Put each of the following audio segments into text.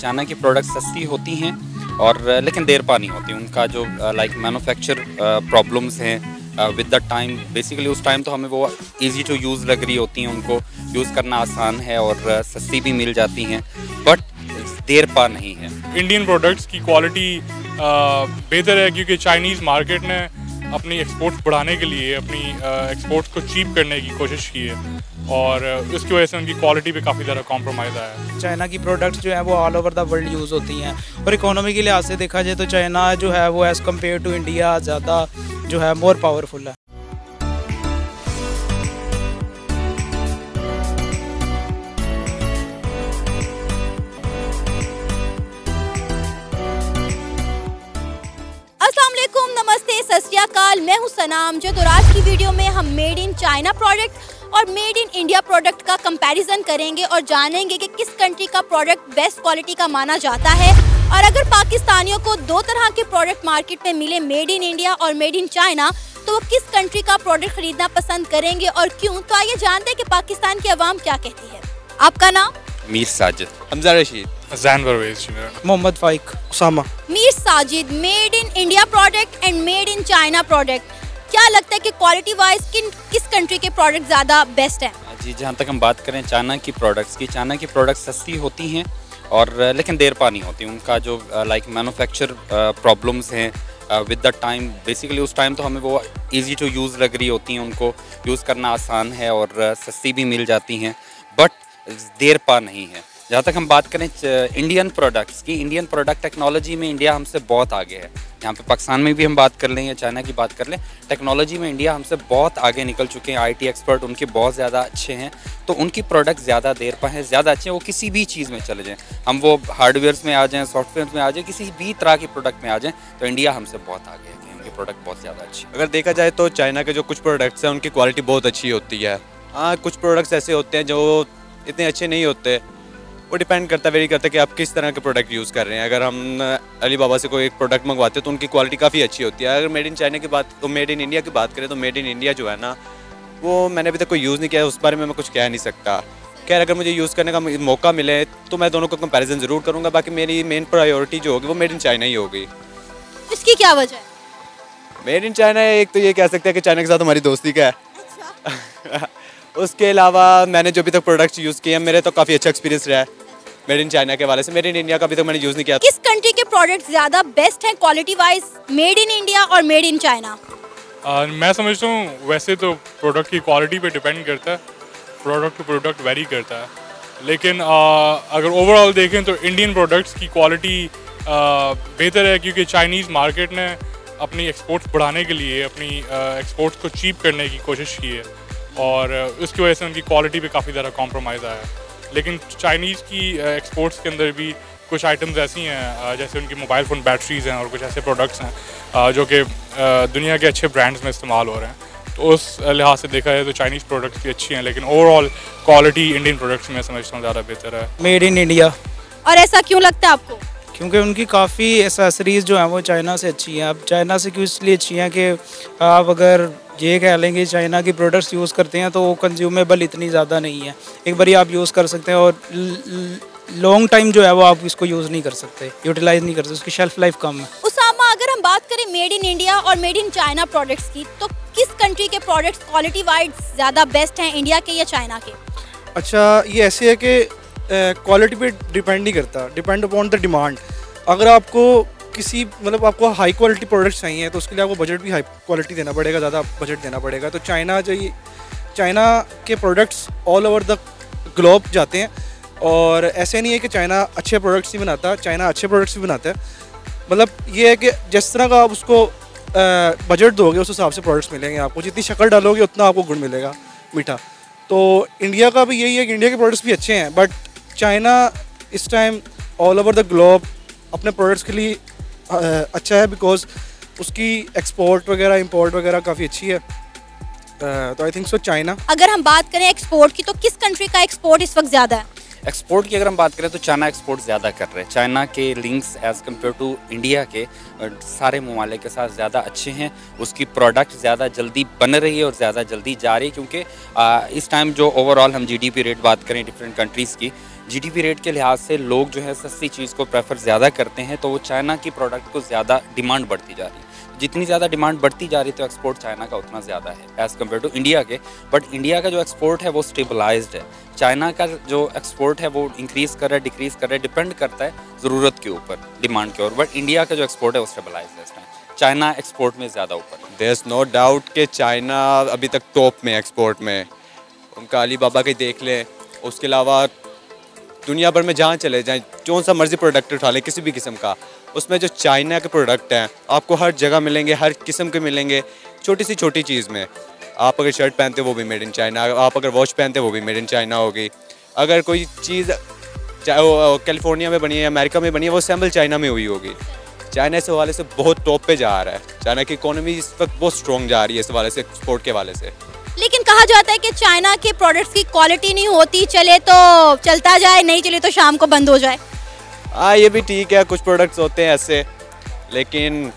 China की product सस्ती होती हैं और लेकिन देर पा नहीं होती। उनका जो लाइक मैन्युफैक्चर प्रॉब्लम्स हैं विद द टाइम, बेसिकली उस टाइम तो हमें वो इजी टू यूज़ लग रही होती हैं, उनको यूज़ करना आसान है और सस्ती भी मिल जाती हैं, बट देर पा नहीं है। इंडियन प्रोडक्ट्स की क्वालिटी बेहतर है क्योंकि चाइनीज़ मार्केट ने अपनी एक्सपोर्ट्स बढ़ाने के लिए अपनी एक्सपोर्ट्स को चीप करने की कोशिश की है और इसकी वजह से उनकी क्वालिटी पे काफ़ी ज़्यादा कॉम्प्रोमाइज़ आया है। चाइना की प्रोडक्ट्स जो है वो all over the world use होती हैं और इकोनॉमी के लिहाज से देखा जाए तो चाइना जो है वो एज़ कम्पेयर टू इंडिया ज़्यादा जो है मोर पावरफुल है। नमस्ते, सत श्री अकाल, मैं हूं सनाम। जो तो आज की वीडियो में हम मेड इन चाइना प्रोडक्ट और मेड इन इंडिया प्रोडक्ट का कंपैरिजन करेंगे और जानेंगे कि किस कंट्री का प्रोडक्ट बेस्ट क्वालिटी का माना जाता है। और अगर पाकिस्तानियों को दो तरह के प्रोडक्ट मार्केट में मिले, मेड इन इंडिया और मेड इन चाइना, तो वो किस कंट्री का प्रोडक्ट खरीदना पसंद करेंगे और क्यों। तो आइए जानते हैं कि पाकिस्तान की आवाम क्या कहती है। आपका नाम? Mir Sajid, Hamza Rashid, Zain Parvez, Mohammad Faiq, Usama. Mir Sajid, made in India product and made in China product, क्या लगता है कि क्वालिटी वाइज किस कंट्री के प्रोडक्ट ज़्यादा बेस्ट हैं? जी, जहाँ तक हम बात करें चाइना की प्रोडक्ट्स की, चाइना की प्रोडक्ट्स सस्ती होती हैं और लेकिन देर पा नहीं होती। उनका जो लाइक मैन्युफैक्चर प्रॉब्लम्स हैं विद द टाइम, बेसिकली उस टाइम तो हमें वो इजी टू यूज़ लग रही होती हैं, उनको यूज़ करना आसान है और सस्ती भी मिल जाती हैं, बट देर पा नहीं है। जहाँ तक हम बात करें इंडियन प्रोडक्ट्स की, इंडियन प्रोडक्ट टेक्नोलॉजी में इंडिया हमसे बहुत आगे है। यहाँ पे पाकिस्तान में भी हम बात कर लें या चाइना की बात कर लें, टेक्नोलॉजी में इंडिया हमसे बहुत आगे निकल चुके हैं। आईटी एक्सपर्ट उनके बहुत ज़्यादा अच्छे हैं, तो उनकी प्रोडक्ट ज़्यादा देर पा हैं, ज़्यादा अच्छे हैं। वो किसी भी चीज़ में चले जाएँ, हम वो हार्डवेयर्स में आ जाएँ, सॉफ्टवेयर में आ जाएँ, किसी भी तरह की प्रोडक्ट में आ जाएँ, तो इंडिया हमसे बहुत आगे है। उनकी प्रोडक्ट बहुत ज़्यादा अच्छी है। अगर देखा जाए तो चाइना के जो कुछ प्रोडक्ट्स हैं उनकी क्वालिटी बहुत अच्छी होती है। हाँ, कुछ प्रोडक्ट्स ऐसे होते हैं जो इतने अच्छे नहीं होते। वो डिपेंड करता है, वेरी करता है कि आप किस तरह के प्रोडक्ट यूज़ कर रहे हैं। अगर हम अली बाबा से कोई एक प्रोडक्ट मंगवाते हैं तो उनकी क्वालिटी काफ़ी अच्छी होती है। अगर मेड इन चाइना की बात, तो मेड इन इंडिया की बात करें तो मेड इन इंडिया जो है ना, वो मैंने अभी तक कोई यूज़ नहीं किया है, उस बारे में मैं कुछ कह नहीं सकता। खैर, अगर मुझे यूज़ करने का मौका मिले तो मैं दोनों का कंपैरिजन ज़रूर करूँगा। बाकी मेरी मेन प्रायोरिटी जो होगी वो मेड इन चाइना ही होगी। इसकी क्या वजह है? मेड इन चाइना एक तो ये कह सकते हैं कि चाइना के साथ हमारी दोस्ती का है। अच्छा। उसके अलावा मैंने जो अभी तक प्रोडक्ट्स यूज़ किए हैं, मेरे तो काफ़ी अच्छा एक्सपीरियंस रहा है मेड इन चाइना के वाले से। मेड इन इंडिया का अभी तक मैंने यूज़ नहीं किया। किस कंट्री के प्रोडक्ट ज़्यादा बेस्ट हैं quality wise, made in India और मेड इन चाइना? मैं समझता हूँ वैसे तो प्रोडक्ट की क्वालिटी पे डिपेंड करता है, प्रोडक्ट टू प्रोडक्ट वेरी करता है, लेकिन अगर ओवरऑल देखें तो इंडियन प्रोडक्ट्स की क्वालिटी बेहतर है क्योंकि चाइनीज़ मार्केट ने अपनी एक्सपोर्ट्स बढ़ाने के लिए अपनी एक्सपोर्ट्स को चीप करने की कोशिश की है और उसकी वजह से उनकी क्वालिटी पे काफ़ी ज़्यादा कॉम्प्रोमाइज़ आया है। लेकिन चाइनीज़ की एक्सपोर्ट्स के अंदर भी कुछ आइटम्स ऐसी हैं, जैसे उनकी मोबाइल फ़ोन बैटरीज़ हैं और कुछ ऐसे प्रोडक्ट्स हैं जो कि दुनिया के अच्छे ब्रांड्स में इस्तेमाल हो रहे हैं। तो उस लिहाज से देखा जाए तो चाइनीज़ प्रोडक्ट्स भी अच्छी हैं, लेकिन ओवरऑल क्वालिटी इंडियन प्रोडक्ट्स में समझता हूँ ज़्यादा बेहतर है। Made in India. और ऐसा क्यों लगता है आपको? क्योंकि उनकी काफ़ी एसेसरीज़ जो हैं वो चाइना से अच्छी हैं। अब चाइना से क्यों इसलिए अच्छी हैं कि आप अगर ये कह लेंगे चाइना की प्रोडक्ट्स यूज़ करते हैं तो वो कंज्यूमेबल इतनी ज़्यादा नहीं है। एक बारी आप यूज़ कर सकते हैं और लॉन्ग टाइम जो है वो आप इसको यूज़ नहीं कर सकते, यूटिलाइज़ नहीं कर सकते, उसकी शेल्फ लाइफ कम है। उसामा, अगर हम बात करें मेड इन इंडिया और मेड इन चाइना प्रोडक्ट्स की, तो किस कंट्री के प्रोडक्ट्स क्वालिटी वाइज ज़्यादा बेस्ट हैं, इंडिया के या चाइना के? अच्छा, ये ऐसे है कि क्वालिटी पे डिपेंड नहीं करता, डिपेंड अपॉन द डिमांड। अगर आपको किसी मतलब आपको हाई क्वालिटी प्रोडक्ट्स चाहिए तो उसके लिए आपको बजट भी हाई क्वालिटी देना पड़ेगा, ज़्यादा बजट देना पड़ेगा। तो चाइना के products all over the globe जाते हैं और ऐसे नहीं है कि चाइना अच्छे प्रोडक्ट्स ही बनाता, चाइना अच्छे प्रोडक्ट्स भी बनाता है। मतलब ये है कि जिस तरह का आप उसको बजट दोगे उस हिसाब से प्रोडक्ट्स मिलेंगे आपको। जितनी शक्कर डालोगे उतना आपको गुड़ मिलेगा, मीठा। तो इंडिया का भी यही है कि इंडिया के प्रोडक्ट्स भी अच्छे हैं, बट चाइना इस time all over the globe अपने प्रोडक्ट्स के लिए अच्छा है, बिकॉज उसकी एक्सपोर्ट वगैरह इंपोर्ट वगैरह काफ़ी अच्छी है। तो आई थिंक सो चाइना। अगर हम बात करें एक्सपोर्ट की, तो किस कंट्री का एक्सपोर्ट इस वक्त ज़्यादा है? एक्सपोर्ट की अगर हम बात करें तो चाइना एक्सपोर्ट ज़्यादा कर रहे हैं। चाइना के links as compare to India के सारे ममालिक के साथ ज़्यादा अच्छे हैं। उसकी प्रोडक्ट ज़्यादा जल्दी बन रही है और ज़्यादा जल्दी जा रही है, क्योंकि इस टाइम जो ओवरऑल हम जीडीपी रेट बात करें डिफरेंट कंट्रीज़ की, जीडीपी रेट के लिहाज से लोग जो है सस्ती चीज़ को प्रेफर ज़्यादा करते हैं, तो वो चाइना की प्रोडक्ट को ज़्यादा डिमांड बढ़ती जा रही है। जितनी ज़्यादा डिमांड बढ़ती जा रही है तो एक्सपोर्ट चाइना का उतना ज़्यादा है एज़ कम्पेयर टू इंडिया के। बट इंडिया का जो एक्सपोर्ट है वो स्टेबलाइज्ड है, चाइना का जो एक्सपोर्ट है वो इंक्रीज़ कर रहा है, डिक्रीज़ कर रहा है, डिपेंड करता है ज़रूरत के ऊपर, डिमांड के ऊपर। बट इंडिया का जो एक्सपोर्ट है वो स्टेबलाइज्ड है इस टाइम, चाइना एक्सपोर्ट में ज़्यादा ऊपर है। देयर इज़ नो डाउट कि चाइना अभी तक टॉप में एक्सपोर्ट में, उनका अली बाबा का देख लें, उसके अलावा दुनिया भर में जहाँ चले जाएँ, जो सा मर्जी प्रोडक्ट उठा लें किसी भी किस्म का, उसमें जो चाइना के प्रोडक्ट हैं आपको हर जगह मिलेंगे, हर किस्म के मिलेंगे। छोटी सी छोटी चीज़ में आप अगर शर्ट पहनते वो भी मेड इन चाइना, आप अगर वॉच पहनते वो भी मेड इन चाइना होगी। अगर कोई चीज़ चाहे वो कैलिफोर्निया में बनी है, अमेरिका में बनी है, वो असेंबल चाइना में हुई होगी। चाइना इस हवाले से बहुत टॉप पे जा रहा है, चाइना की इकोनॉमी इस वक्त बहुत स्ट्रॉन्ग जा रही है इस हवाले से, एक्सपोर्ट के हवाले से। लेकिन कहा जाता है कि चाइना के प्रोडक्ट्स की क्वालिटी नहीं होती, चले तो चलता जाए, नहीं चले तो शाम को बंद हो जाए। हाँ ये भी ठीक है, कुछ प्रोडक्ट्स होते हैं ऐसे, लेकिन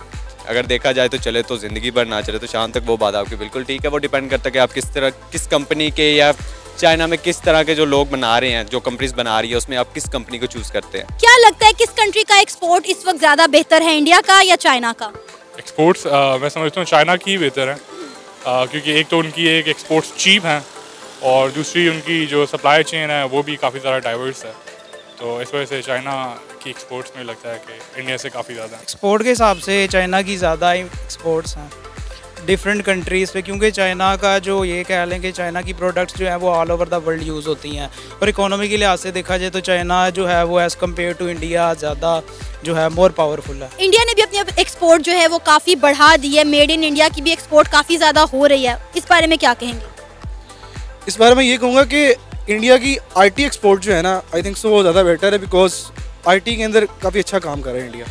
अगर देखा जाए तो चले तो ज़िंदगी भर, ना चले तो शाम तक, वो बात आपकी बिल्कुल ठीक है। वो डिपेंड करता है कि आप किस तरह, किस कंपनी के या चाइना में किस तरह के जो लोग बना रहे हैं, जो कंपनीज बना रही है, उसमें आप किस कंपनी को चूज़ करते हैं। क्या लगता है किस कंट्री का एक्सपोर्ट इस वक्त ज़्यादा बेहतर है, इंडिया का या चाइना का? एक्सपोर्ट्स मैं समझता हूँ चाइना की ही बेहतर है, क्योंकि एक तो उनकी एक एक्सपोर्ट्स चीप हैं और दूसरी उनकी जो सप्लाई चेन है वो भी काफ़ी ज़्यादा डाइवर्स है। तो इस वजह से चाइना की एक्सपोर्ट्स में लगता है कि इंडिया से काफ़ी ज़्यादा एक्सपोर्ट के हिसाब से चाइना की ज़्यादा एक्सपोर्ट्स हैं डिफरेंट कंट्रीज़ पे, क्योंकि चाइना का जो ये कह लें कि चाइना की प्रोडक्ट्स जो है वो all over the world use होती हैं, और इकोनॉमी के लिहाज से देखा जाए तो चाइना जो है वो एज़ कम्पेयर टू इंडिया ज़्यादा जो है मोर पावरफुल है। इंडिया ने भी अपनी एक्सपोर्ट जो है वो काफ़ी बढ़ा दी है, मेड इन इंडिया की भी एक्सपोर्ट काफ़ी ज़्यादा हो रही है, इस बारे में क्या कहेंगे? इस बारे में ये कहूँगा कि इंडिया की आईटी एक्सपोर्ट जो है ना, आई थिंक सो वो ज़्यादा बेटर है, बिकॉज आईटी के अंदर काफ़ी अच्छा काम कर रहा है इंडिया।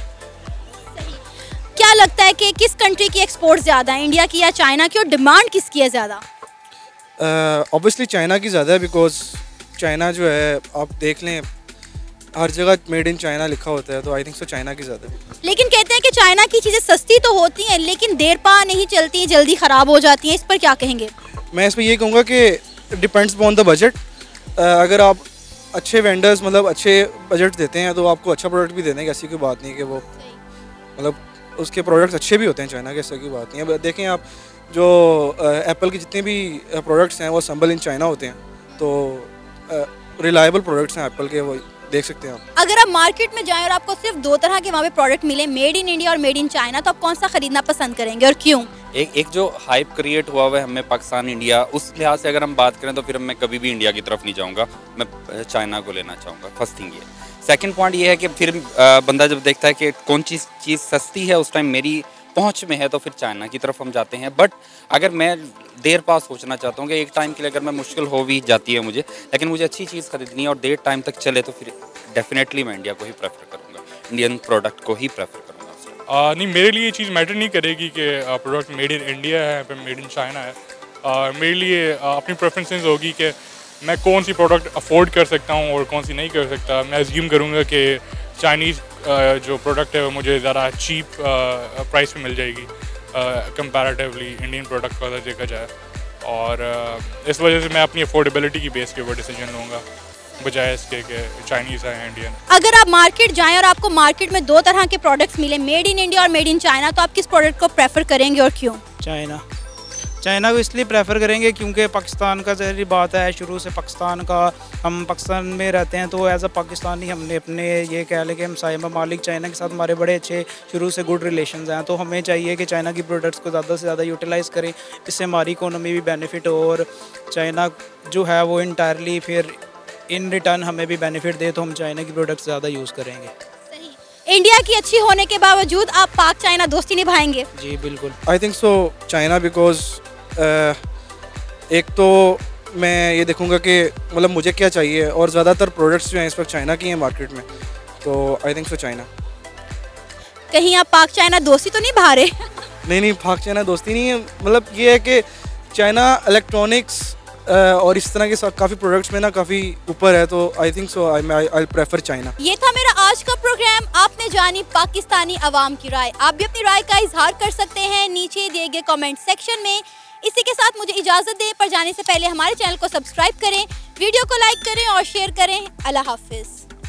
क्या लगता है कि किस कंट्री की एक्सपोर्ट ज़्यादा है, इंडिया की या चाइना की, और डिमांड किसकी है ज़्यादा? ऑब्वियसली चाइना की ज़्यादा है, बिकॉज चाइना जो है आप देख लें हर जगह मेड इन चाइना लिखा होता है, तो आई थिंक सो चाइना की ज़्यादा है। लेकिन कहते हैं कि चाइना की चीज़ें सस्ती तो होती हैं लेकिन देर पा नहीं चलती, जल्दी ख़राब हो जाती हैं, इस पर क्या कहेंगे? मैं इस पर ये कहूँगा कि डिपेंड्स ऑन द बजट। अगर आप अच्छे वेंडर्स मतलब अच्छे बजट देते हैं तो आपको अच्छा प्रोडक्ट भी देने की ऐसी कोई बात नहीं कि वो मतलब उसके प्रोडक्ट्स अच्छे भी होते हैं चाइना के, ऐसा की बात नहीं है। देखें आप जो एप्पल के जितने भी प्रोडक्ट्स हैं वो असेंबल इन चाइना होते हैं, तो रिलायबल प्रोडक्ट्स हैं एप्पल के, वो देख सकते हैं आप। अगर आप मार्केट में जाएं और आपको सिर्फ दो तरह के वहाँ पे प्रोडक्ट मिले, मेड इन इंडिया और मेड इन चाइना, तो आप कौन सा खरीदना पसंद करेंगे और क्यों? एक जो हाइप क्रिएट हुआ हुआ है हमें पाकिस्तान इंडिया, उस लिहाज से अगर हम बात करें तो फिर मैं कभी भी इंडिया की तरफ नहीं जाऊंगा, मैं चाइना को लेना चाहूँगा। फर्स्ट थिंग ये। सेकंड पॉइंट ये है कि फिर बंदा जब देखता है कि कौन चीज़ सस्ती है, उस टाइम मेरी पहुंच में है, तो फिर चाइना की तरफ हम जाते हैं। बट अगर मैं देर पास सोचना चाहता हूँ कि एक टाइम के लिए अगर मैं मुश्किल हो भी जाती है मुझे, लेकिन मुझे अच्छी चीज़ खरीदनी है और देर टाइम तक चले, तो फिर डेफिनेटली मैं इंडिया को ही प्रेफर करूँगा, इंडियन प्रोडक्ट को ही प्रेफर करूँगा। नहीं, मेरे लिए ये चीज़ मैटर नहीं करेगी कि प्रोडक्ट मेड इन इंडिया है या मेड इन चाइना है। मेरे लिए अपनी प्रेफरेंसेस होगी कि मैं कौन सी प्रोडक्ट अफोर्ड कर सकता हूँ और कौन सी नहीं कर सकता। मैं अज्यूम करूँगा कि चाइनीज़ जो प्रोडक्ट है वो मुझे ज़रा चीप प्राइस पे मिल जाएगी कंपैरेटिवली इंडियन प्रोडक्ट को अगर देखा जाए, और इस वजह से मैं अपनी अफोर्डेबिलिटी की बेस के ऊपर डिसीजन लूँगा बजाय इसके कि चाइनीज़ है इंडियन। अगर आप मार्केट जाएं और आपको मार्केट में दो तरह के प्रोडक्ट्स मिले, मेड इन इंडिया और मेड इन चाइना, तो आप किस प्रोडक्ट को प्रेफर करेंगे और क्यों? चाइना को इसलिए प्रेफर करेंगे क्योंकि पाकिस्तान का ज़हरी बात है, शुरू से पाकिस्तान का, हम पाकिस्तान में रहते हैं, तो एज अ पाकिस्तानी हमने अपने ये कह लें कि हमसाया ममालिक चाइना के साथ हमारे बड़े अच्छे शुरू से गुड रिलेशंस हैं, तो हमें चाहिए कि चाइना की प्रोडक्ट्स को ज़्यादा से ज़्यादा यूटिलाइज़ करें, इससे हमारी इकोनॉमी भी बेनिफिट हो और चाइना जो है वो इंटायरली फिर इन रिटर्न हमें भी बेनिफिट दे, तो हम चाइना की प्रोडक्ट्स ज़्यादा यूज़ करेंगे। इंडिया की अच्छी होने के बावजूद आप पाक चाइना दोस्ती निभाएंगे? जी बिल्कुल। I think so China, because एक तो मैं ये देखूंगा कि मतलब मुझे क्या चाहिए, और ज़्यादातर प्रोडक्ट्स जो हैं इस वक्त चाइना की हैं मार्केट में, तो आई थिंक सो चाइना। कहीं आप पाक चाइना दोस्ती तो नहीं भा रहे? नहीं, पाक चाइना दोस्ती नहीं है, मतलब ये है कि चाइना इलेक्ट्रॉनिक्स और इस तरह के काफ़ी प्रोडक्ट्स में ना काफ़ी ऊपर है, तो I think so I prefer China. ये था मेरा आज का प्रोग्राम। आपने जानी पाकिस्तानी अवाम की राय। आप भी अपनी राय का इजहार कर सकते हैं नीचे दिए गए कमेंट सेक्शन में। इसी के साथ मुझे इजाज़त दें, पर जाने से पहले हमारे चैनल को सब्सक्राइब करें, वीडियो को लाइक करें और शेयर करें। अल्लाह हाफिज़।